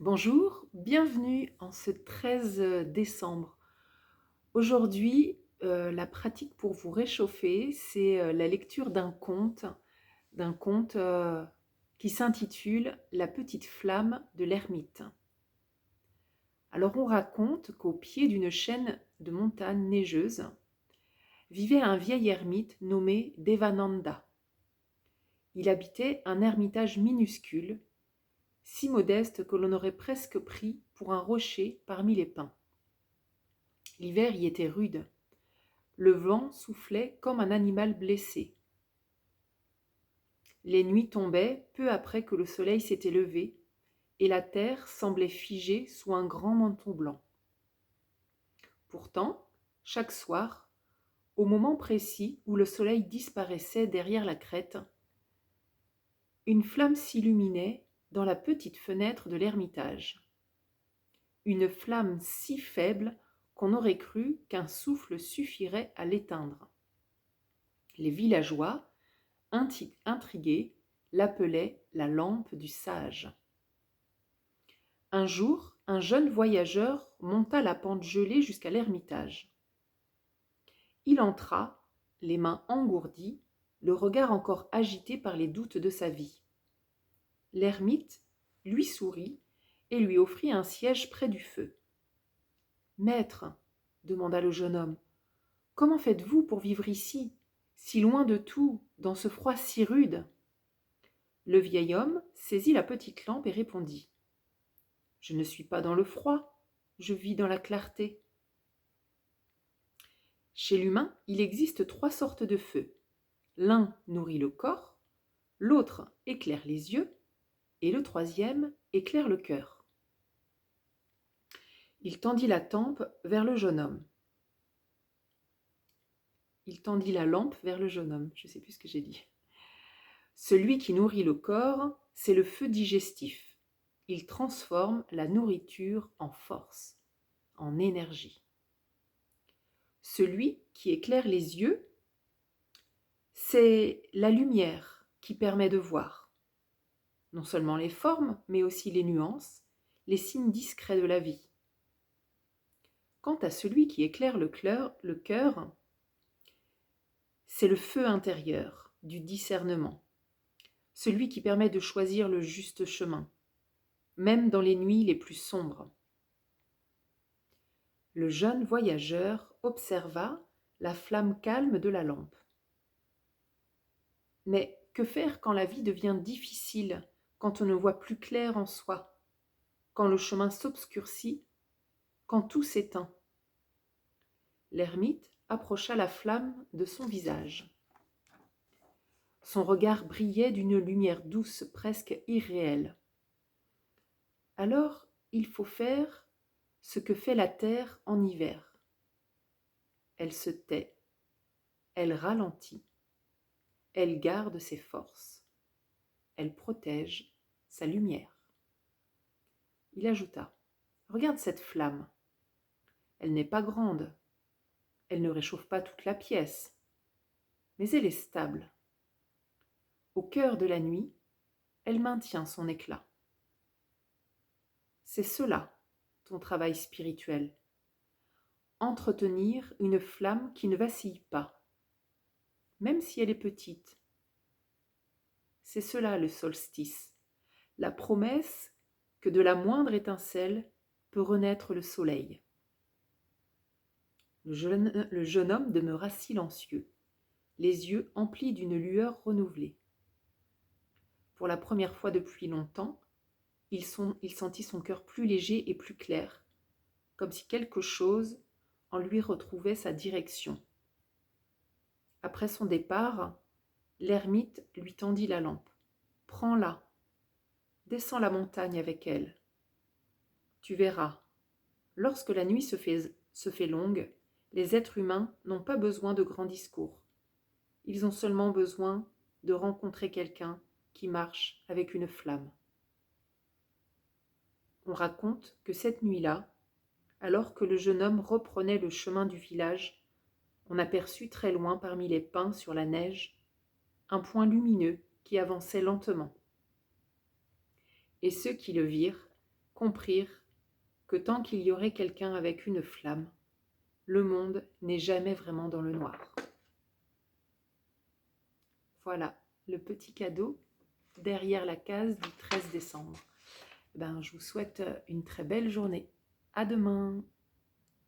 Bonjour, bienvenue en ce 13 décembre. Aujourd'hui, la pratique pour vous réchauffer, c'est la lecture d'un conte qui s'intitule La petite flamme de l'ermite. Alors on raconte qu'au pied d'une chaîne de montagnes neigeuses vivait un vieil ermite nommé Devananda. Il habitait un ermitage minuscule, si modeste que l'on aurait presque pris pour un rocher parmi les pins. L'hiver y était rude. Le vent soufflait comme un animal blessé. Les nuits tombaient peu après que le soleil s'était levé, et la terre semblait figée sous un grand manteau blanc. Pourtant, chaque soir, au moment précis où le soleil disparaissait derrière la crête, une flamme s'illuminait dans la petite fenêtre de l'ermitage. Une flamme si faible qu'on aurait cru qu'un souffle suffirait à l'éteindre. Les villageois, intrigués, l'appelaient la lampe du sage. Un jour, un jeune voyageur monta la pente gelée jusqu'à l'ermitage. Il entra, les mains engourdies, le regard encore agité par les doutes de sa vie. L'ermite lui sourit et lui offrit un siège près du feu. « Maître, demanda le jeune homme, comment faites-vous pour vivre ici, si loin de tout, dans ce froid si rude ?» Le vieil homme saisit la petite lampe et répondit : « Je ne suis pas dans le froid, je vis dans la clarté. » Chez l'humain, il existe 3 sortes de feux. L'un nourrit le corps, l'autre éclaire les yeux, et le troisième éclaire le cœur. Il tendit la lampe vers le jeune homme. Je ne sais plus ce que j'ai dit. Celui qui nourrit le corps, c'est le feu digestif. Il transforme la nourriture en force, en énergie. Celui qui éclaire les yeux, c'est la lumière qui permet de voir, non seulement les formes, mais aussi les nuances, les signes discrets de la vie. Quant à celui qui éclaire le cœur, c'est le feu intérieur du discernement, celui qui permet de choisir le juste chemin, même dans les nuits les plus sombres. Le jeune voyageur observa la flamme calme de la lampe. Mais que faire quand la vie devient difficile, quand on ne voit plus clair en soi, quand le chemin s'obscurcit, quand tout s'éteint ? L'ermite approcha la flamme de son visage. Son regard brillait d'une lumière douce, presque irréelle. Alors, il faut faire ce que fait la terre en hiver. Elle se tait, elle ralentit, elle garde ses forces, elle protège sa lumière. Il ajouta : « Regarde cette flamme. Elle n'est pas grande, elle ne réchauffe pas toute la pièce, mais elle est stable. Au cœur de la nuit, elle maintient son éclat. C'est cela, ton travail spirituel. Entretenir une flamme qui ne vacille pas, même si elle est petite. C'est cela le solstice, la promesse que de la moindre étincelle peut renaître le soleil. » Le jeune homme demeura silencieux, les yeux emplis d'une lueur renouvelée. Pour la première fois depuis longtemps, il sentit son cœur plus léger et plus clair, comme si quelque chose en lui retrouvait sa direction. Après son départ, l'ermite lui tendit la lampe. « Prends-la, descends la montagne avec elle. Tu verras, lorsque la nuit se fait longue, les êtres humains n'ont pas besoin de grands discours. Ils ont seulement besoin de rencontrer quelqu'un qui marche avec une flamme. » On raconte que cette nuit-là, alors que le jeune homme reprenait le chemin du village, on aperçut très loin parmi les pins sur la neige un point lumineux qui avançait lentement. Et ceux qui le virent comprirent que tant qu'il y aurait quelqu'un avec une flamme, le monde n'est jamais vraiment dans le noir. Voilà, le petit cadeau derrière la case du 13 décembre. Je vous souhaite une très belle journée. À demain!